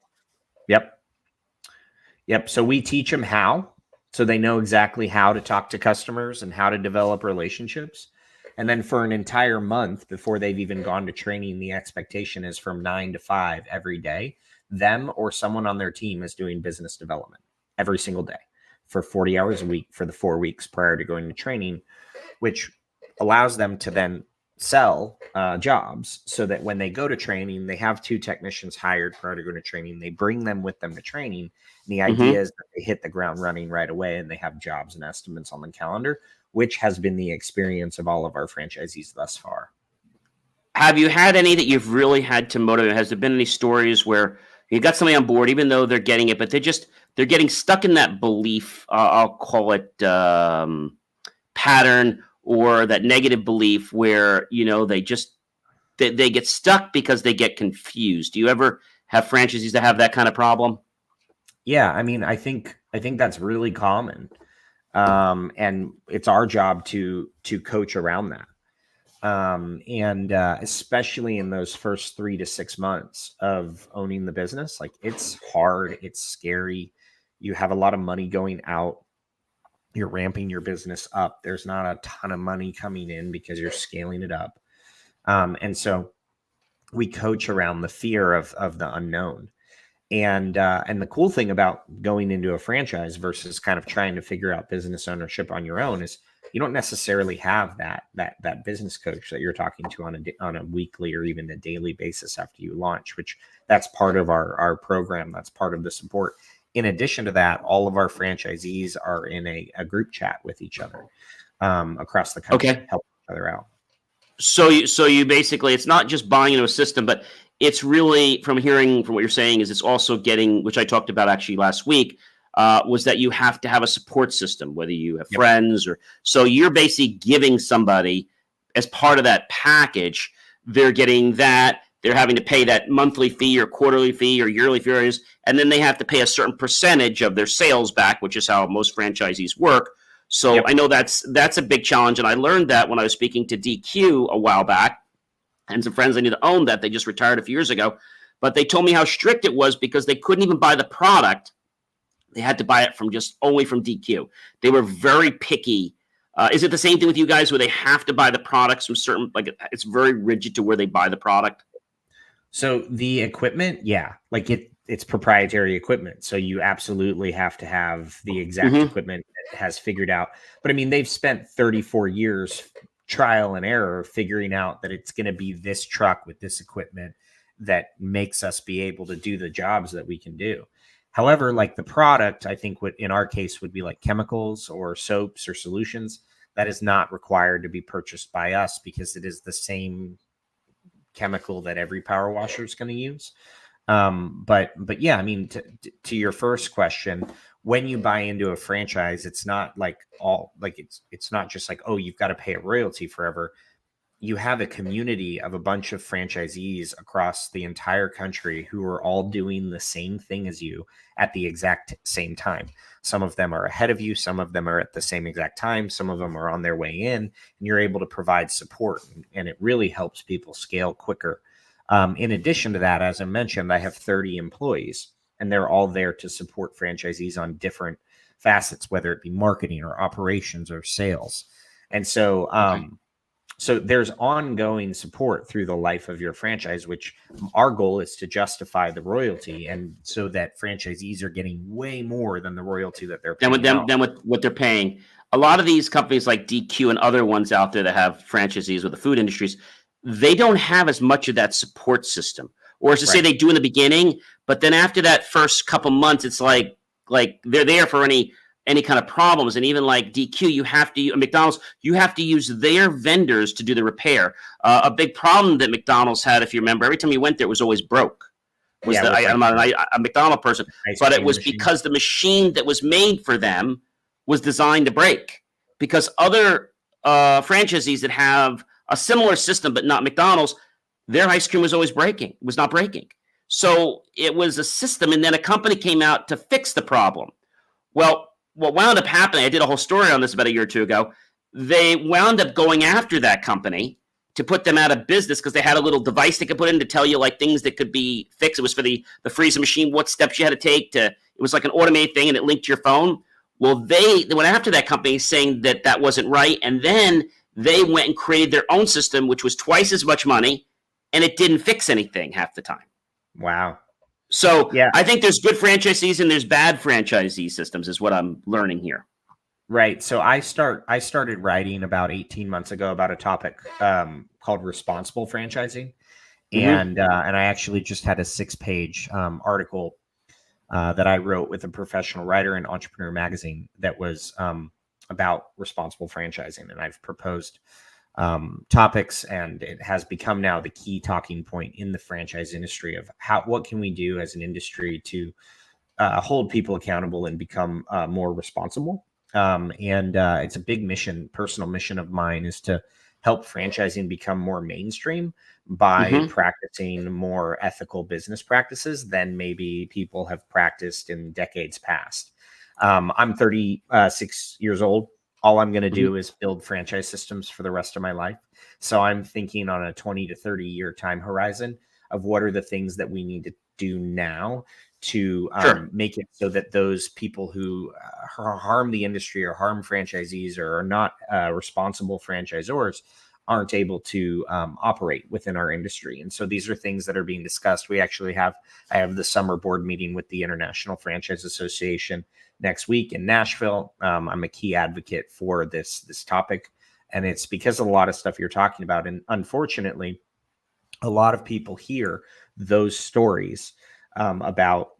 Yep. So we teach them how, so they know exactly how to talk to customers and how to develop relationships. And then for an entire month before they've even gone to training, the expectation is from 9 to 5 every day. Them or someone on their team is doing business development every single day for 40 hours a week for the 4 weeks prior to going to training, which allows them to then sell jobs so that when they go to training, they have 2 technicians hired prior to going to training. They bring them with them to training. And the idea is that they hit the ground running right away and they have jobs and estimates on the calendar, which has been the experience of all of our franchisees thus far. Have you had any that you've really had to motivate? Has there been any stories where you got somebody on board, even though they're getting it, but they're getting stuck in that belief, I'll call it pattern, or that negative belief where, they get stuck because they get confused? Do you ever have franchisees that have that kind of problem? Yeah. I mean, I think that's really common. And it's our job to coach around that. Especially in those first 3 to 6 months of owning the business, like it's hard, it's scary. You have a lot of money going out. You're ramping your business up. There's not a ton of money coming in because you're scaling it up. And so we coach around the fear of the unknown. And the cool thing about going into a franchise versus kind of trying to figure out business ownership on your own is you don't necessarily have that business coach that you're talking to on a weekly or even a daily basis after you launch, which that's part of our program. That's part of the support. In addition to that, all of our franchisees are in a group chat with each other across the country, helping each other out. So you basically, it's not just buying into a system, but it's really, from what you're saying, is it's also getting, which I talked about actually last week, was that you have to have a support system, whether you have friends or, so you're basically giving somebody as part of that package, they're getting that, they're having to pay that monthly fee or quarterly fee or yearly fee, and then they have to pay a certain percentage of their sales back, which is how most franchisees work. So I know that's a big challenge. And I learned that when I was speaking to DQ a while back, and some friends I knew that owned that. They just retired a few years ago. But they told me how strict it was because they couldn't even buy the product. They had to buy it only from DQ. They were very picky. Is it the same thing with you guys where they have to buy the products from certain, like it's very rigid to where they buy the product? So the equipment, like it's proprietary equipment. So you absolutely have to have the exact equipment that has figured out. But I mean, they've spent 34 years trial and error figuring out that it's going to be this truck with this equipment that makes us be able to do the jobs that we can do. However, like the product, I think in our case would be like chemicals or soaps or solutions that is not required to be purchased by us because it is the same chemical that every power washer is going to use. But yeah, I mean, to your first question, when you buy into a franchise, it's not like it's not just like, oh, you've got to pay a royalty forever. You have a community of a bunch of franchisees across the entire country who are all doing the same thing as you at the exact same time. Some of them are ahead of you, some of them are at the same exact time, some of them are on their way in, and you're able to provide support, and it really helps people scale quicker. In addition to that, as I mentioned, I have 30 employees, and they're all there to support franchisees on different facets, whether it be marketing or operations or sales. And so, Okay. so there's ongoing support through the life of your franchise, which our goal is to justify the royalty, and so that franchisees are getting way more than the royalty that they're paying out. Than with what they're paying. A lot of these companies like DQ and other ones out there that have franchisees with the food industries, they don't have as much of that support system. Or as to say Right. they do in the beginning, but then after that first couple months, it's like they're there for any kind of problems. And even like DQ, you have to McDonald's, you have to use their vendors to do the repair. A big problem that McDonald's had, if you remember, every time you went there, it was always broke. Yeah, with I'm like not a McDonald's person, ice but it cream was machine. because the machine that was made for them was designed to break. Because other franchisees that have a similar system, but not McDonald's, their ice cream was always breaking, was not breaking. So it was a system, and then a company came out to fix the problem. Well, what wound up happening, I did a whole story on this about a year or two ago. They wound up going after that company to put them out of business because they had a little device they could put in to tell you like things that could be fixed. It was for the freezer machine, what steps you had to take to. It was like an automated thing, and it linked to your phone. Well, they went after that company saying that that wasn't right, and then they went and created their own system, which was twice as much money, and it didn't fix anything half the time. Wow. So Yeah. I think there's good franchisees and there's bad franchisee systems, is what I'm learning here. Right. So I started writing about 18 months ago about a topic called responsible franchising. Mm-hmm. And I actually just had a 6-page article that I wrote with a professional writer in Entrepreneur Magazine that was about responsible franchising. And I've proposed topics, and it has become now the key talking point in the franchise industry of what can we do as an industry to hold people accountable and become more responsible. And it's a big mission, personal mission of mine, is to help franchising become more mainstream by Mm-hmm. practicing more ethical business practices than maybe people have practiced in decades past. I'm 36 years old. All I'm going to Mm-hmm. do is build franchise systems for the rest of my life. So I'm thinking on a 20 to 30 year time horizon of what are the things that we need to do now to Sure. make it so that those people who harm the industry or harm franchisees or are not responsible franchisors aren't able to operate within our industry. And so these are things that are being discussed. I have the summer board meeting with the International Franchise Association next week in Nashville. I'm a key advocate for this topic, and it's because of a lot of stuff you're talking about. And unfortunately, a lot of people hear those stories about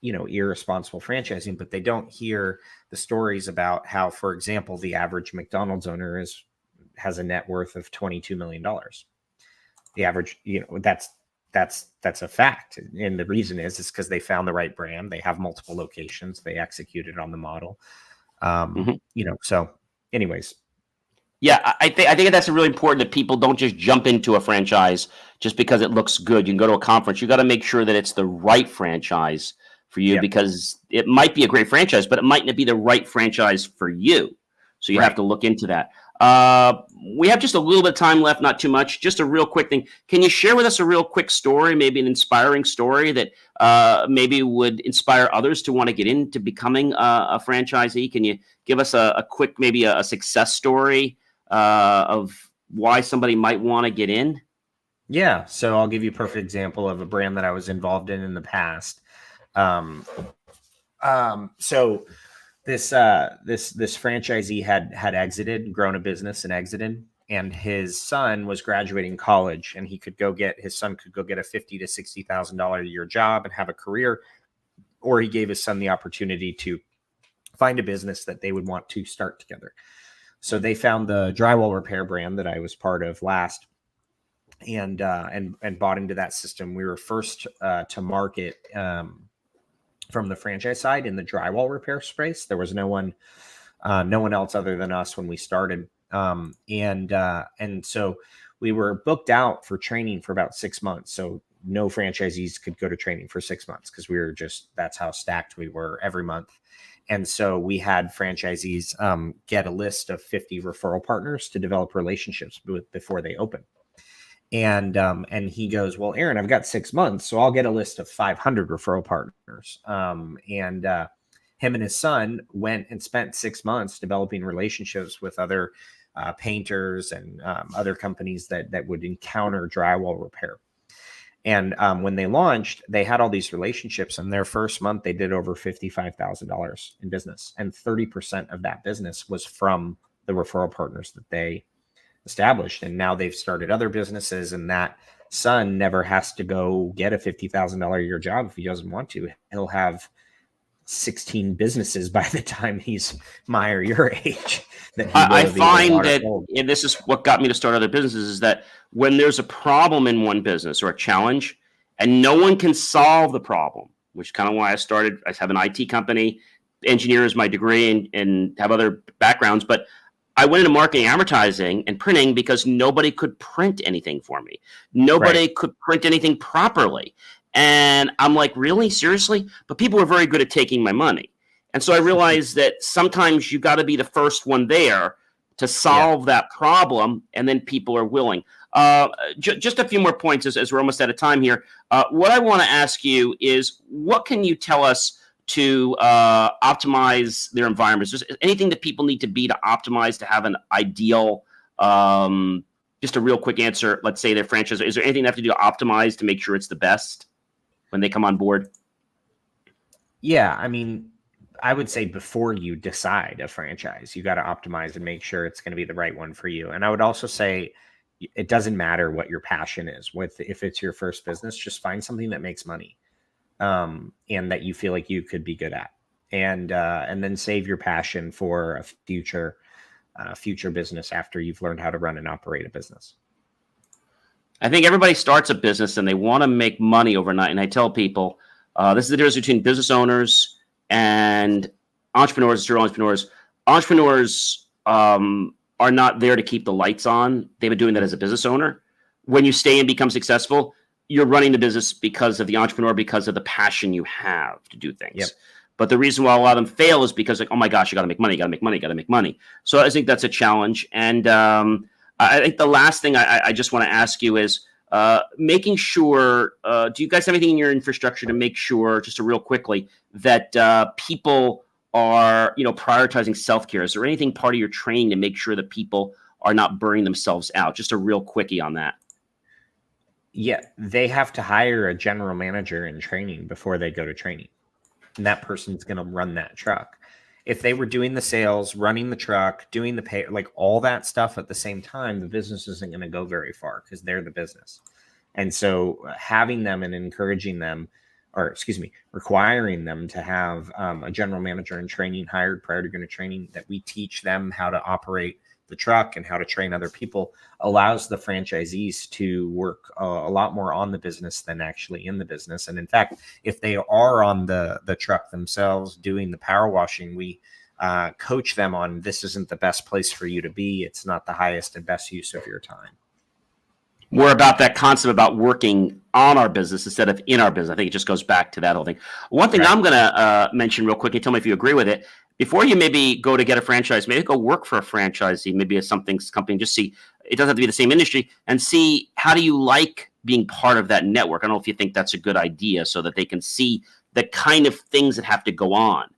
irresponsible franchising, but they don't hear the stories about how, for example, the average McDonald's owner has a net worth of $22 million. The average, that's a fact. And the reason is because they found the right brand. They have multiple locations. They executed on the model. Mm-hmm. So anyways. Yeah, I think that's really important that people don't just jump into a franchise just because it looks good. You can go to a conference. You got to make sure that it's the right franchise for you, Yep. because it might be a great franchise, but it might not be the right franchise for you. So you have Right. to look into that. We have just a little bit of time left, not too much. Just a real quick thing. Can you share with us a real quick story, maybe an inspiring story that maybe would inspire others to want to get into becoming a franchisee? Can you give us a quick, maybe a success story of why somebody might want to get in? Yeah. So I'll give you a perfect example of a brand that I was involved in the past. So this franchisee had exited, grown a business and exited, and his son was graduating college, and his son could go get a $50,000 to $60,000 a year job and have a career, or he gave his son the opportunity to find a business that they would want to start together. So they found the drywall repair brand that I was part of last, and bought into that system. We were first to market from the franchise side in the drywall repair space. There was no one else other than us when we started, and so we were booked out for training for about 6 months. So no franchisees could go to training for 6 months because that's how stacked we were every month. And so we had franchisees get a list of 50 referral partners to develop relationships with before they open. And he goes, well, Aaron, I've got 6 months, so I'll get a list of 500 referral partners. Him and his son went and spent 6 months developing relationships with other painters and other companies that would encounter drywall repair. And when they launched, they had all these relationships. And their first month, they did over $55,000 in business. And 30% of that business was from the referral partners that they established. And now they've started other businesses. And that son never has to go get a $50,000 a year job if he doesn't want to. He'll have 16 businesses by the time he's my or your age. I find that, and this is what got me to start other businesses, is that when there's a problem in one business or a challenge and no one can solve the problem, which is kind of why I have an IT company, engineer is my degree, and have other backgrounds, but I went into marketing, advertising, and printing because nobody could print anything for me. Nobody could print anything properly. And I'm like, really? Seriously? But people were very good at taking my money. And so I realized that sometimes you got to be the first one there to solve that problem, and then people are willing. Just a few more points as we're almost out of time here. What I want to ask you is, what can you tell us to optimize their environments? Just anything that people need to be to optimize to have an ideal, just a real quick answer, let's say their franchise. Is there anything they have to do to optimize to make sure it's the best when they come on board? Yeah, I mean, I would say before you decide a franchise, you got to optimize and make sure it's going to be the right one for you. And I would also say it doesn't matter what your passion is. If it's your first business, just find something that makes money, and that you feel like you could be good at, and then save your passion for a future business after you've learned how to run and operate a business. I think everybody starts a business and they want to make money overnight. And I tell people, this is the difference between business owners and entrepreneurs, serial entrepreneurs. Entrepreneurs are not there to keep the lights on. They've been doing that as a business owner. When you stay and become successful, you're running the business because of the entrepreneur, because of the passion you have to do things. Yep. But the reason why a lot of them fail is because, like, oh my gosh, you got to make money, got to make money. So I think that's a challenge. And I think the last thing I just want to ask you is making sure, do you guys have anything in your infrastructure to make sure, just real quickly, that people are, prioritizing self-care? Is there anything part of your training to make sure that people are not burning themselves out? Just a real quickie on that. Yeah, they have to hire a general manager in training before they go to training. And that person's going to run that truck. If they were doing the sales, running the truck, doing the pay, like all that stuff at the same time, the business isn't going to go very far because they're the business. And so having them and encouraging them, requiring them to have a general manager in training hired prior to going to training, that we teach them how to operate the truck and how to train other people, allows the franchisees to work a lot more on the business than actually in the business. And in fact, if they are on the truck themselves doing the power washing, we coach them on, this isn't the best place for you to be. It's not the highest and best use of your time. More about that concept about working on our business instead of in our business. I think it just goes back to that whole thing. One thing I'm going to mention real quick, and tell me if you agree with it. Before you maybe go to get a franchise, maybe go work for a franchisee, maybe a company, just see, it doesn't have to be the same industry, and see how do you like being part of that network. I don't know if you think that's a good idea, so that they can see the kind of things that have to go on.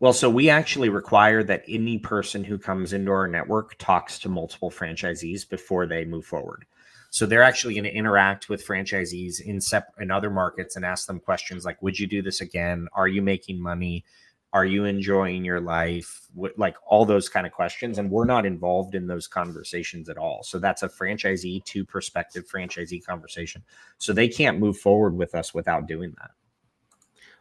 Well, so we actually require that any person who comes into our network talks to multiple franchisees before they move forward. So they're actually going to interact with franchisees in other markets and ask them questions like, would you do this again? Are you making money? Are you enjoying your life? Like all those kind of questions. And we're not involved in those conversations at all. So that's a franchisee to prospective franchisee conversation. So they can't move forward with us without doing that.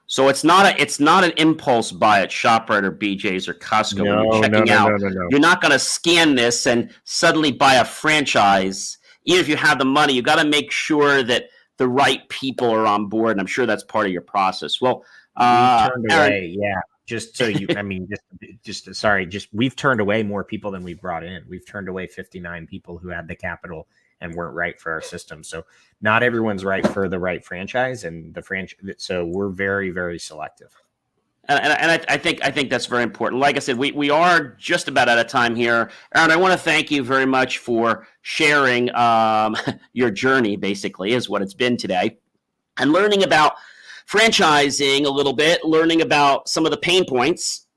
So it's not an impulse buy at ShopRite or BJ's or Costco when you're checking out. No. You're not going to scan this and suddenly buy a franchise even if you have the money, you got to make sure that the right people are on board. And I'm sure that's part of your process. Well, we've turned Aaron, away, yeah. Just so you, I mean, we've turned away more people than we've brought in. We've turned away 59 people who had the capital and weren't right for our system. So not everyone's right for the right franchise, and so we're very, very selective. And I think that's very important. Like I said, we are just about out of time here. Aaron, I want to thank you very much for sharing your journey, basically, is what it's been today, and learning about franchising a little bit, learning about some of the pain points,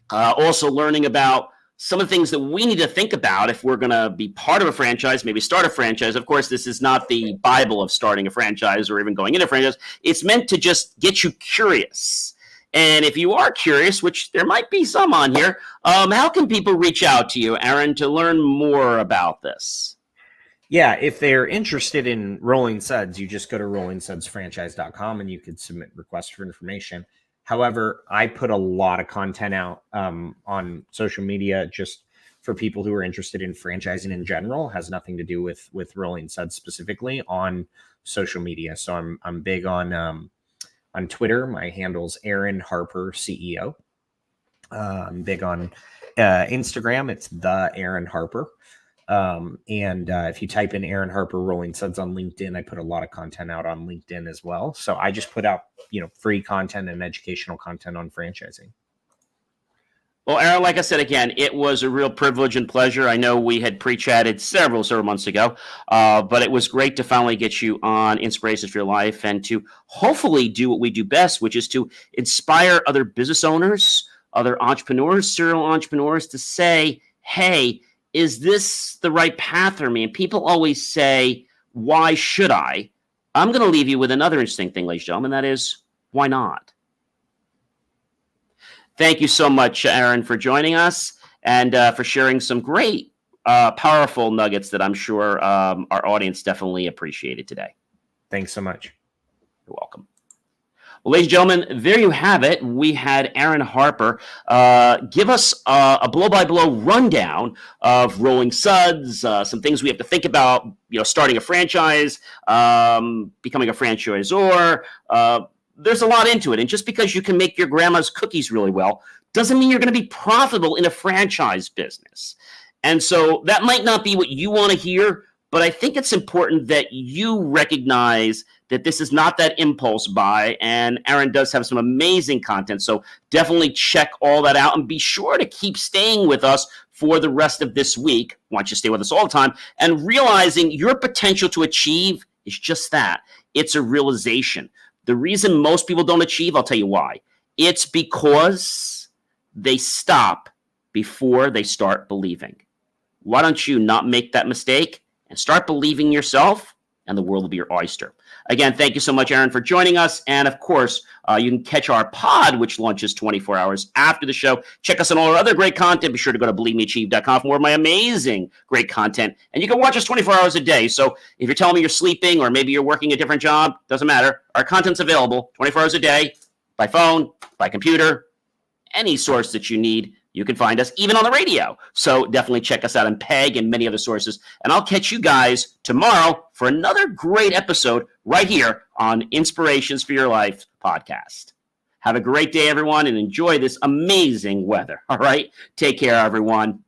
also learning about some of the things that we need to think about if we're going to be part of a franchise, maybe start a franchise. Of course, this is not the Bible of starting a franchise or even going into a franchise. It's meant to just get you curious. And if you are curious, which there might be some on here, how can people reach out to you, Aaron, to learn more about this? Yeah, if they're interested in Rolling Suds, you just go to rollingsudsfranchise.com and you can submit requests for information. However, I put a lot of content out on social media just for people who are interested in franchising in general. It has nothing to do with Rolling Suds specifically on social media. So I'm big on Twitter. My handle's Aaron Harper CEO. I'm big on Instagram. It's the Aaron Harper. If you type in Aaron Harper Rolling Suds on LinkedIn, I put a lot of content out on LinkedIn as well. So I just put out, free content and educational content on franchising. Well, Aaron, like I said, again, it was a real privilege and pleasure. I know we had pre-chatted several months ago, but it was great to finally get you on Inspirations for Your Life and to hopefully do what we do best, which is to inspire other business owners, other entrepreneurs, serial entrepreneurs to say, hey, is this the right path for me? And people always say, why should I? I'm going to leave you with another interesting thing, ladies and gentlemen, that is, why not? Thank you so much, Aaron, for joining us and for sharing some great, powerful nuggets that I'm sure our audience definitely appreciated today. Thanks so much. You're welcome. Well, ladies and gentlemen, there you have it. We had Aaron Harper give us a blow-by-blow rundown of Rolling Suds, some things we have to think about, starting a franchise, becoming a franchisor. There's a lot into it. And just because you can make your grandma's cookies really well doesn't mean you're going to be profitable in a franchise business. And so that might not be what you want to hear, but I think it's important that you recognize that this is not that impulse buy, and Aaron does have some amazing content. So definitely check all that out and be sure to keep staying with us for the rest of this week. I want you to stay with us all the time and realizing your potential to achieve is just that. It's a realization. The reason most people don't achieve, I'll tell you why. It's because they stop before they start believing. Why don't you not make that mistake and start believing yourself, and the world will be your oyster. Again, thank you so much, Aaron, for joining us. And of course, you can catch our pod, which launches 24 hours after the show. Check us on all our other great content. Be sure to go to believemeachieve.com for more of my amazing, great content. And you can watch us 24 hours a day. So if you're telling me you're sleeping or maybe you're working a different job, doesn't matter. Our content's available 24 hours a day, by phone, by computer, any source that you need. You can find us even on the radio. So definitely check us out on PEG and many other sources. And I'll catch you guys tomorrow for another great episode right here on Inspirations for Your Life podcast. Have a great day, everyone, and enjoy this amazing weather. All right? Take care, everyone.